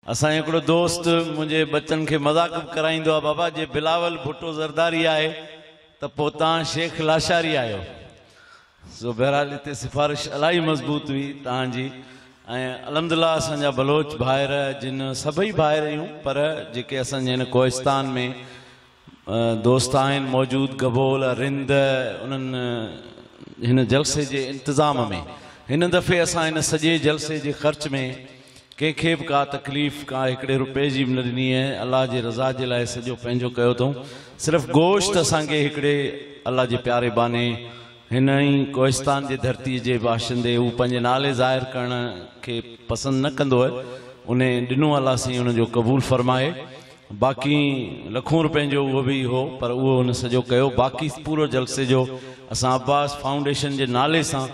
असां हिकिड़ो दोस्त मुंहिंजे बच्चन खे मज़ाक कराईंदो आहे, बाबा जे बिलावल भुट्टो ज़रदारी आहे त पोइ तव्हां शेख लाशारी आहियो। सो बहरहाल हिते सिफ़ारिश इलाही मज़बूत हुई तव्हांजी। ऐं अलहमदिल्ला असांजा बलोच भाइर जिन सभई भाइर आहियूं, पर जेके असांजे हिन कोहिस्तान में दोस्त आहिनि मौजूदु, गबोल रिंद, उन्हनि हिन जलसे जे इंतज़ाम में हिन दफ़े असां हिन सॼे जलसे जे ख़र्च में कंहिंखे बि का तकलीफ़ का हिकिड़े रुपए जी बि न ॾिनी आहे। अलाह जे रज़ा जे लाइ सॼो पंहिंजो कयो अथऊं। सिर्फ़ु गोश्त असांखे हिकिड़े अलाह जे प्यारे बाने हिन ई कोहिस्तान जे धरती जे बाशिंदे हू पंहिंजे नाले ज़ाहिर करण खे पसंदि न कंदो आहे, उन ॾिनो अलाह साईं उनजो क़बूल फ़रमाए। बाक़ी लखों रुपयनि जो उहो बि हो, पर उहो हुन सॼो कयो। बाक़ी पूरो जलसे जो असां अब्बास फाउंडेशन जे नाले सां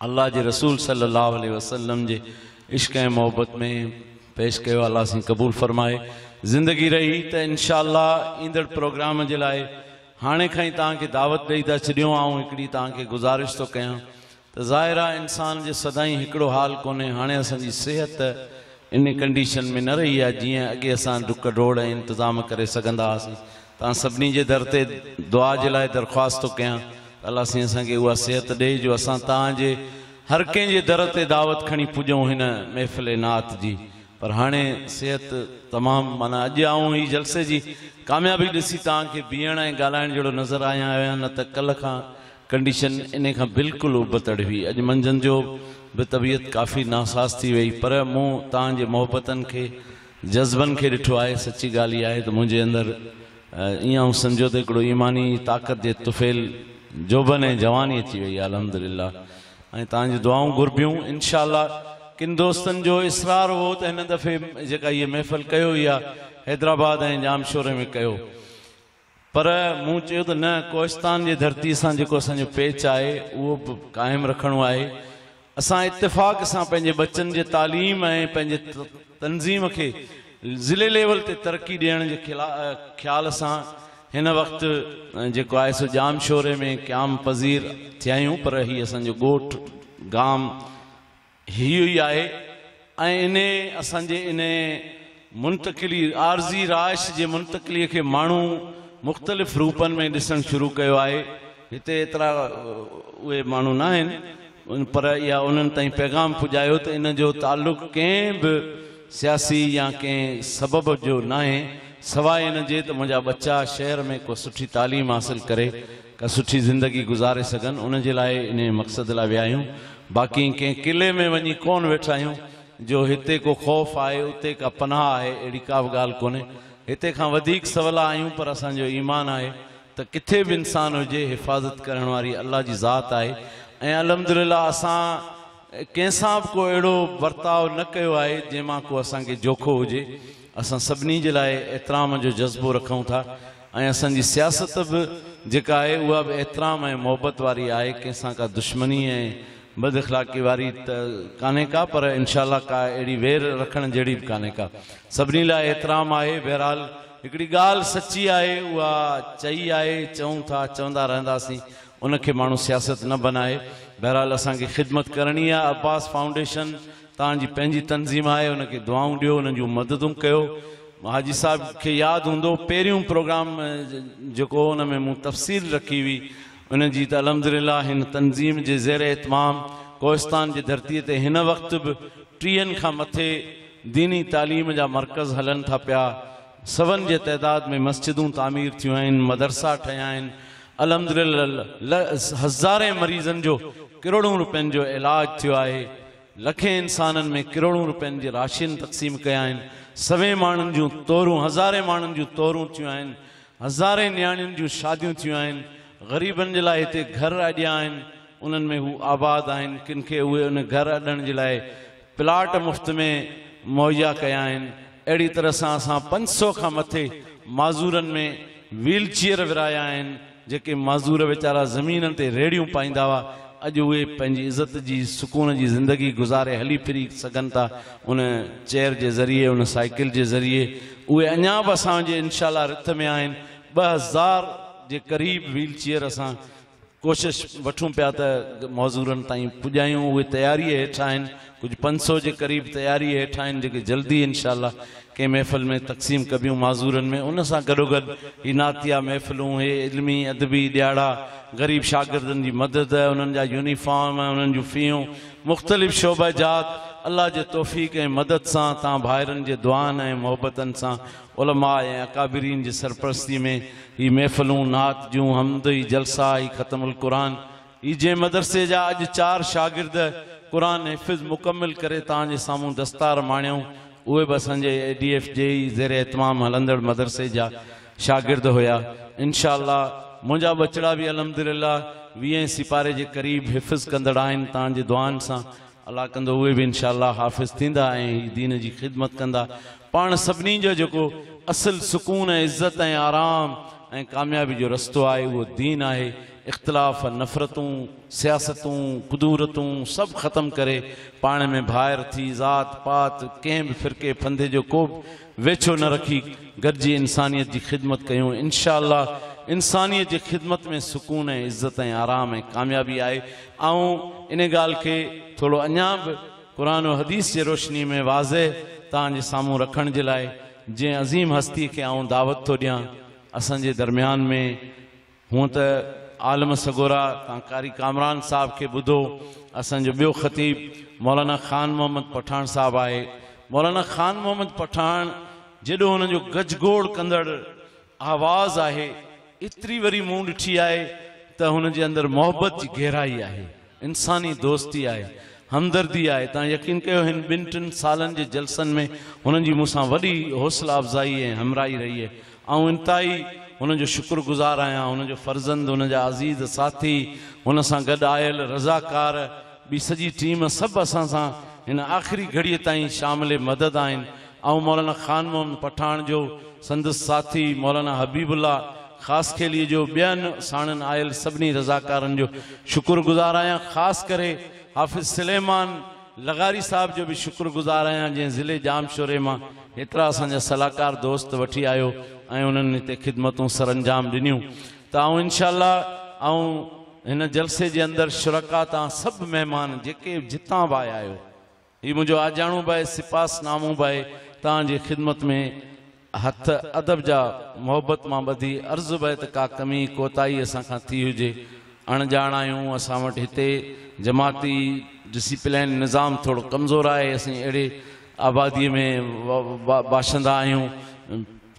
अल्लाह जे रसूल सल्लल्लाहु अलैहि वसल्लम जे इश्क़ ऐं मोहब्बत में पेश कयो। अल्लाह साईं क़बूल फ़रमाए। ज़िंदगी रही त इंशा अल्लाह ईंदड़ प्रोग्राम जे लाइ हाणे खां ई तव्हांखे दावत ॾेई था छॾियूं। ऐं हिकिड़ी तव्हांखे गुज़ारिश थो कयां त ज़ाहिर आहे इंसान जे सदाईं हिकिड़ो हाल कोन्हे। हाणे असांजी सिहत इन कंडीशन में न रही आहे जीअं अॻे असां डुक डोड़ ऐं इंतज़ाम करे सघंदा हुआसीं। तव्हां सभिनी जे दर ते दुआ जे लाइ दरख़्वास्त थो कयां, अल्लाह साईं असांखे उहा सिहत ॾे जो असां तव्हांजे हर कंहिंजे दर ते दावत खणी पुॼूं हिन महफ़िल नात जी। पर हाणे सिहत तमामु माना अॼु आऊं ही जलसे जी कामयाबी ॾिसी तव्हांखे बीहण ऐं ॻाल्हाइण जहिड़ो नज़र आया आहियां, न त कल्ह खां कंडीशन इन खां बिल्कुलु उबतड़ हुई। अॼु मंझंदि जो बि तबियत काफ़ी नासाज़ थी वई, पर मूं तव्हांजे मोहबतनि खे जज़्बनि खे ॾिठो आहे। सची ॻाल्हि इहा आहे त मुंहिंजे अंदरि ईअं सम्झो त हिकिड़ो ईमानी ताक़त जे तुफ़ेल जोबन ऐं जवानी अची वई आहे अल्हम्दुलिल्लाह। ऐं तव्हांजी दुआऊं घुरबियूं इनशा अल्लाह। किन दोस्तनि जो इसरार हो त हिन दफ़े जेका इहा महफ़िल कयो इहा हैदराबाद ऐं जामशोरे में कयो, पर मूं चयो त न, कोहिस्तान जे धरती सां जेको असांजो पेच आहे उहो बि क़ाइमु रखिणो आहे। असां इत्तेफ़ाक़ सां पंहिंजे बच्चनि जे तालीम ऐं पंहिंजे तनज़ीम खे ज़िले लेवल ते तरक़ी ॾियण जे ख़्याल सां हिन वक़्तु जेको आहे सो जामशोरे में क़याम पज़ीर थिया आहियूं, पर हीअ असांजो ॻोठ गाम हीअ ई आहे। ऐं इन असांजे इन मुंतक़िली आर्ज़ी राइश जे मुंतक़िलीअ खे माण्हू मुख़्तलिफ़ रूपनि में ॾिसणु शुरू कयो आहे। हिते एतिरा उहे माण्हू न आहिनि, पर इहा उन्हनि ताईं पैगाम पुॼायो त इन जो ताल्लुक़ कंहिं बि सियासी या कंहिं सबब जो न आहे, सवाइ इन जे त मुंहिंजा बच्चा शहर में को सुठी तालीम हासिल करे का सुठी ज़िंदगी गुज़ारे सघनि, उन जे लाइ इन मक़सद लाइ विया आहियूं। बाक़ी कंहिं किले में वञी कोन वेठा आहियूं जो हिते को ख़ौफ़ आहे उते का पनाह आहे, अहिड़ी का बि ॻाल्हि कोन्हे। हिते खां वधीक सवला आहियूं, पर असांजो ईमान आहे त किथे बि इंसान हुजे हिफ़ाज़त करण वारी अल्लाह जी ज़ात आहे। ऐं अल्हम्दुलिल्लाह असां कंहिंसां बि को अहिड़ो बर्ताव न कयो आहे जंहिंमां को असांखे जोखो हुजे। असां सभिनी जे लाइ एतिराम जो जज़्बो रखूं था ऐं असांजी सियासत बि जेका आहे उहा बि एतिराम ऐं मोहबत वारी आहे, कंहिंसां का दुश्मनी ऐं बद इख़लाक़ी वारी त कान्हे का, पर इनशा अल्लाह का अहिड़ी वेर रखण जहिड़ी बि कान्हे का। सभिनी लाइ एतिराम आहे। बहरहाल हिकिड़ी ॻाल्हि सची आहे, उहा चई आहे, चऊं था, चवंदा रहंदासीं, उनखे माण्हू सियासत न बनाए। बहरहाल असांखे ख़िदमत करणी आहे। अब्बास फाउंडेशन तव्हांजी पंहिंजी तनज़ीम आहे, उनखे दुआऊं ॾियो, उन्हनि जूं मददूं कयो। हाजी साहिब खे यादि हूंदो पहिरियों प्रोग्राम जेको उन में मूं तफ़सील रखी हुई उनजी, त अल्हम्दुलिल्लाह हिन तनज़ीम जे ज़ेर एतमाम कोहिस्तान जी धरतीअ ते हिन वक़्तु बि 30 खां मथे दीनी तालीम जा मर्कज़ हलनि था पिया। सवनि जे तइदाद में मस्जिदूं तामीर थियूं आहिनि, मदरसा ठहिया आहिनि। अल्हम्दुलिल्लाह हज़ारे मरीज़नि जो किरोड़ों रुपयनि जो इलाज थियो आहे। लखें इंसाननि में किरोड़ों रुपयनि जी राशिन तक़सीम कया आहिनि। सवे माण्हुनि जूं तोरूं, हज़ारे माण्हुनि जूं तोरूं थियूं आहिनि। हज़ारे नियाणियुनि जूं शादियूं थियूं आहिनि। ग़रीबनि जे लाइ हिते घर अॼिया आहिनि, उन्हनि में हू आबाद आहिनि। किन खे उहे उन घर अॾण जे लाइ प्लाट मुफ़्त में मुहैया कया आहिनि। अहिड़ी तरह सां असां 500 खां मथे माज़ूरनि में व्हील चेयर विराया आहिनि। जेके माज़ूर वीचारा ज़मीननि ते रेड़ियूं पाईंदा हुआ, अॼु उहे पंहिंजी इज़त जी सुकून जी ज़िंदगी गुज़ारे हली फिरी सघनि था उन चेयर जे ज़रिए, उन साइकिल जे ज़रिए। उहे अञा बि असांजे इनशा अल्लाह रिथ में आहिनि। 2000 जे क़रीब व्हील चेयर असां कोशिश वठूं पिया त मौज़ूरनि ताईं पुॼायूं। उहे तयारी हेठि आहिनि, कुझु 500 जे क़रीब तयारी हेठि आहिनि, जेके जल्दी इंशाअल्लाह कंहिं महफ़िल में तक़सीम कबियूं माज़ूरनि में। उन सां गॾोगॾु ही नातिया महफ़िलूं, हे इल्मी अदबी ॾियारा, ग़रीब शागिर्दनि जी मदद, उन्हनि जा यूनिफॉर्म, उन्हनि जूं फ़ियूं, मुख़्तलिफ़ शोबाजात अल्लाह जे तौफ़ीक़ ऐं मदद सां, तव्हां भाइरनि जे दुआनि ऐं मोहबतनि सां, उलमा ऐं अकाबिरीन जी सरपरस्ती में ही महफ़िलूं, नात जूं, हमद, ही जलसा, ही ख़तमुल क़ुरान, ही जंहिं मदरसे जा अॼु 4 शागिर्द क़ुरान हिफ़्ज़ मुकमिल करे तव्हांजे साम्हूं दस्तार माणियऊं, उहे बि असांजे ADF जे ज़ेर एतमाम हलंदड़ मदरसे जा शागिर्द हुया। इंशाअल्लाह मुंहिंजा बचड़ा बि अल्हम्दुलिल्लाह 20 सिपारे जे क़रीब हिफ़्ज़ कंदड़ आहिनि। तव्हांजे दुआनि सां अल्लाह कंदो उहे बि इंशाअल्लाह हाफ़िज़ थींदा ऐं दीन जी ख़िदमत कंदा। पाण सभिनी जो जेको असुल सुकून ऐं इज़त ऐं आराम ऐं कामयाबी जो रस्तो आहे उहो दीन आहे। इख़्तिलाफ़, नफ़रतूं, सियासतूं, कुदूरतूं सभु ख़तमु करे पाण में भाइर थी, ज़ात पात कंहिं बि फ़िरके फंदे जो को वेछो न रखी गॾिजी इंसानियत जी ख़िदमत कयूं। इंशाअल्लाह इंसानियत जी ख़िदमत में सुकून ऐं इज़त ऐं आराम ऐं कामयाबी आहे। ऐं इन ॻाल्हि खे थोरो अञा बि क़ुरान और हदीस जे रोशनी में वाज़े तव्हांजे साम्हूं रखण जे लाइ जंहिं अज़ीम हस्ती खे आऊं दावत थो ॾियां असांजे दरमियान में। हूअं त आलम सगोरा तव्हां कारी कामरान साहब खे ॿुधो, असांजो ॿियो ख़तीब मौलाना ख़ान मोहम्मद पठान साहब आहे। मौलाना ख़ान मोहम्मद पठान जेॾो हुननि जो गजगोड़ कंदड़ आवाज़ आहे, एतिरी वरी मूं ॾिठी आहे त हुनजे अंदरि मोहबत जी गहराई आहे, इंसानी दोस्ती आहे, हमदर्दी आहे। तव्हां यकीन कयो हिन 2-3 सालनि जे जलसनि में हुननि जी मूंसां वॾी हौसला अफ़ज़ाई ऐं हमराही रही आहे। ऐं इंतिहाई हुननि जो शुक्रगुज़ार आहियां। हुननि जो फ़र्ज़ंद, हुन जा अज़ीज़ साथी, हुन सां गॾु आयल रज़ाकार, ॿी सॼी टीम सभु असां सां हिन आख़िरी घड़ीअ ताईं शामिल मदद आहिनि। ऐं मौलाना ख़ान मोहम्मद पठान जो संदसि साथी मौलाना हबीबुल्ला ख़ासि खेलीअ जो, ॿियनि साणनि आयल सभिनी रज़ाकारनि जो शुक्रगुज़ार आहियां। ख़ासि करे हाफ़िज़ सुलेमान लगारी साहब जो बि शुक्रगुज़ार आहियां, जंहिं ज़िले जामशोरे मां हेतिरा असांजा सलाहकार दोस्त वठी आयो ऐं उन्हनि हिते ख़िदमतूं सर अंजाम ॾिनियूं। त आऊं इंशाअल्लाह ऐं हिन जलसे जे अंदरि शुरका तव्हां सभु महिमान जेके जितां बि आया आहियो, हीउ मुंहिंजो आजाणो बि आहे, सिपास नामो बि आहे, तव्हांजी ख़िदमत में हथ अदब जा मोहबत मां ॿधी अर्ज़ु बि आहे त का कमी कोताही असां खां थी हुजे। अणॼाण आहियूं, असां वटि हिते जमाती डिसिप्लिन निज़ाम थोरो कमज़ोर आहे। असीं अहिड़े आबादीअ में बाशिंदा आहियूं,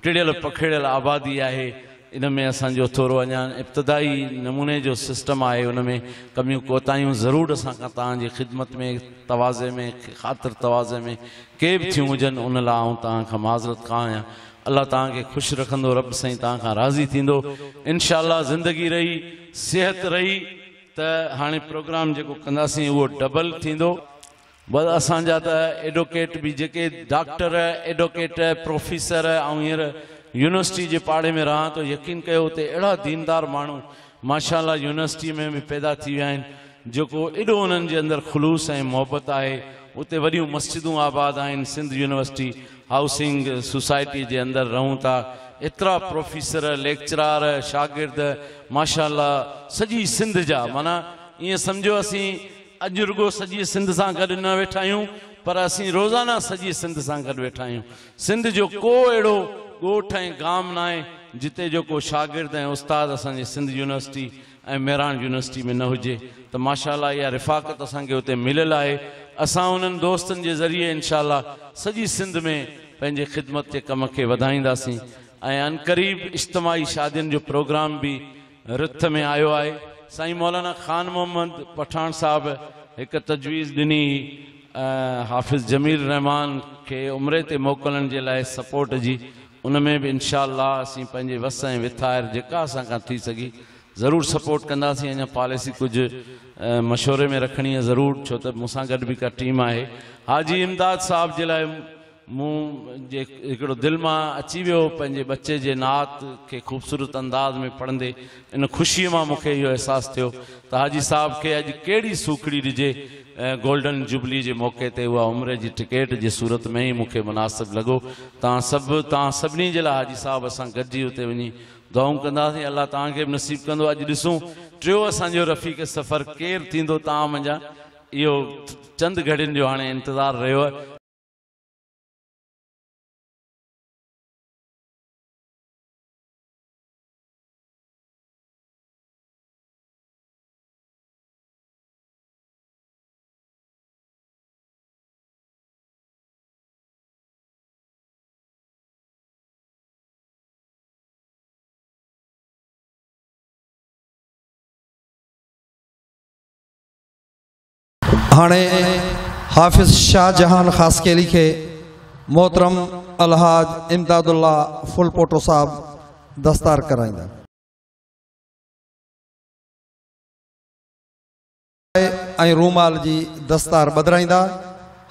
टिड़ियल पखिड़ियल आबादी आहे। इन में असांजो थोरो अञा इब्तिदाई नमूने जो सिस्टम आहे, उन में कमियूं कोताहियूं ज़रूरु असां खां तव्हांजी ख़िदमत में तवाज़े में ख़ातिर तवाज़े में के बि थियूं हुजनि, उन लाइ आऊं तव्हां खां माज़रत खां आहियां। अल्लाह तव्हांखे ख़ुशि रखंदो, रब साईं तव्हां खां राज़ी थींदो। इंशाअल्लाह ज़िंदगी रही, सिहत रही त हाणे प्रोग्राम जेको कंदासीं उहो डबल थींदो। बस असांजा त एडवोकेट बि जेके डॉक्टर, एडवोकेट, प्रोफेसर ऐं हींअर यूनिवर्सिटी जे पाड़े में रहां तो यकीन कयो हुते अहिड़ा दीनदार माण्हू माशाअल्लाह यूनिवर्सिटी में बि पैदा थी विया आहिनि, जेको एॾो उन्हनि जे अंदरि ख़ुलूस ऐं मोहबत आहे। उते वॾियूं मस्जिदूं आबाद आहिनि, सिंध यूनिवर्सिटी हाउसिंग सोसाइटी जे अंदरि रहूं था। एतिरा प्रोफेसर, लेक्चरार, शागिर्द माशाअल्लाह सॼी सिंध जा, माना ईअं सम्झो असीं अॼु रुगो सॼी सिंध सां गॾु न वेठा आहियूं, पर असीं रोज़ाना सॼी सिंध सां गॾु वेठा आहियूं। सिंध जो को अहिड़ो ॻोठ ऐं गाम न आहे जिते जो को शागिर्द ऐं उस्ताद असांजे सिंध यूनिवर्सिटी ऐं मेरान यूनिवर्सिटी में न हुजे। त माशाअल्लाह इहा रिफ़ाक़त असांखे हुते मिलियल आहे। असां उन्हनि दोस्तनि जे ज़रिए इंशाअल्लाह सॼी सिंध में पंहिंजे ख़िदमत जे कम खे वधाईंदासीं। ऐं अनक़रीब इज्तिमाही शादियुनि जो प्रोग्राम बि रिथ में आयो आहे। साईं मौलाना ख़ान मोहम्मद पठान साहब हिकु तजवीज़ ॾिनी हाफ़िज़ जमील रहमान खे उमिरे ते मोकिलण जे लाइ सपोर्ट जी, उन में बि इंशाअल्लाह असीं पंहिंजे वस ऐं विथाइर जेका असां खां थी सघी ज़रूरु सपोर्ट कंदासीं। अञा पॉलिसी कुझु मशवरे में रखणी आहे ज़रूरु, छो त मूंसां गॾु बि का टीम आहे। हाजी इमदाद साहब जे लाइ मूं जे हिकिड़ो दिलि मां अची वियो, पंहिंजे बच्चे जे नात खे ख़ूबसूरत अंदाज़ में पढ़ंदे इन ख़ुशीअ मां मूंखे इहो अहसासु थियो त हाजी साहब खे अॼु कहिड़ी सूखड़ी ॾिजे गोल्डन जुबली जे मौक़े ते। उहा उमिरि जी टिकेट जे सूरत में ई मूंखे मुनासिबु लॻो। तव्हां सभिनी जे लाइ हाजी साहब असां गॾिजी हुते वञी दुआऊं कंदासीं। अल्लाह तव्हांखे बि नसीबु कंदो। अॼु ॾिसूं टियों असांजो रफ़ीक सफ़र केरु थींदो तव्हां मुंहिंजा इहो चंद घड़ियुनि जो हाणे इंतज़ारु रहियो आहे। हाणे हाफिज शाहजहान खास के लिखे मोहतरम अलहाज इमदादुल्ला फुल पोटो साहब दस्तार कराइंदा। ऐं रूमाल जी दस्तार बदराइंदा।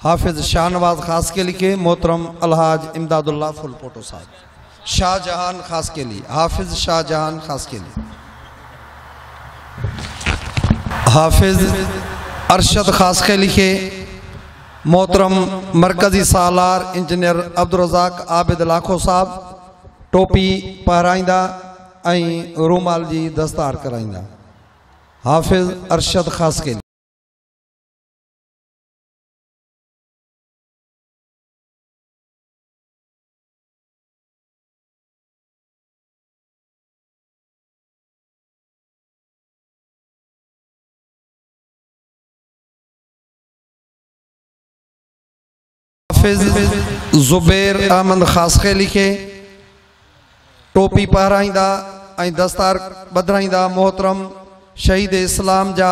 हाफिज शाहनवाज खास के लिखे मोहतरम अलहाज इमदादुल्ला फुल पोटो साहब। शाहजहान खास के लिए हाफिज शाहजहान खास के लिए हाफिज अरशद खास के लिखे मोहतरम मरकजी सालार इंजीनियर अब्दुल रज़ाक आबिद लाखो साहब टोपी पहराइंदा ऐं रूमाल जी दस्तार कराइंदा। हाफिज अरशद खास के लिए जुबैर अहमद खास के लिखे टोपी पहराइंदा ऐं दस्तार बदराइंदा मोहतरम शहीद इस्लाम जा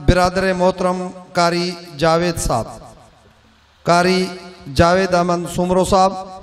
बिरादर मोहतरम कारी जावेद साहब। कारी जावेद अहमद सुमरो साहब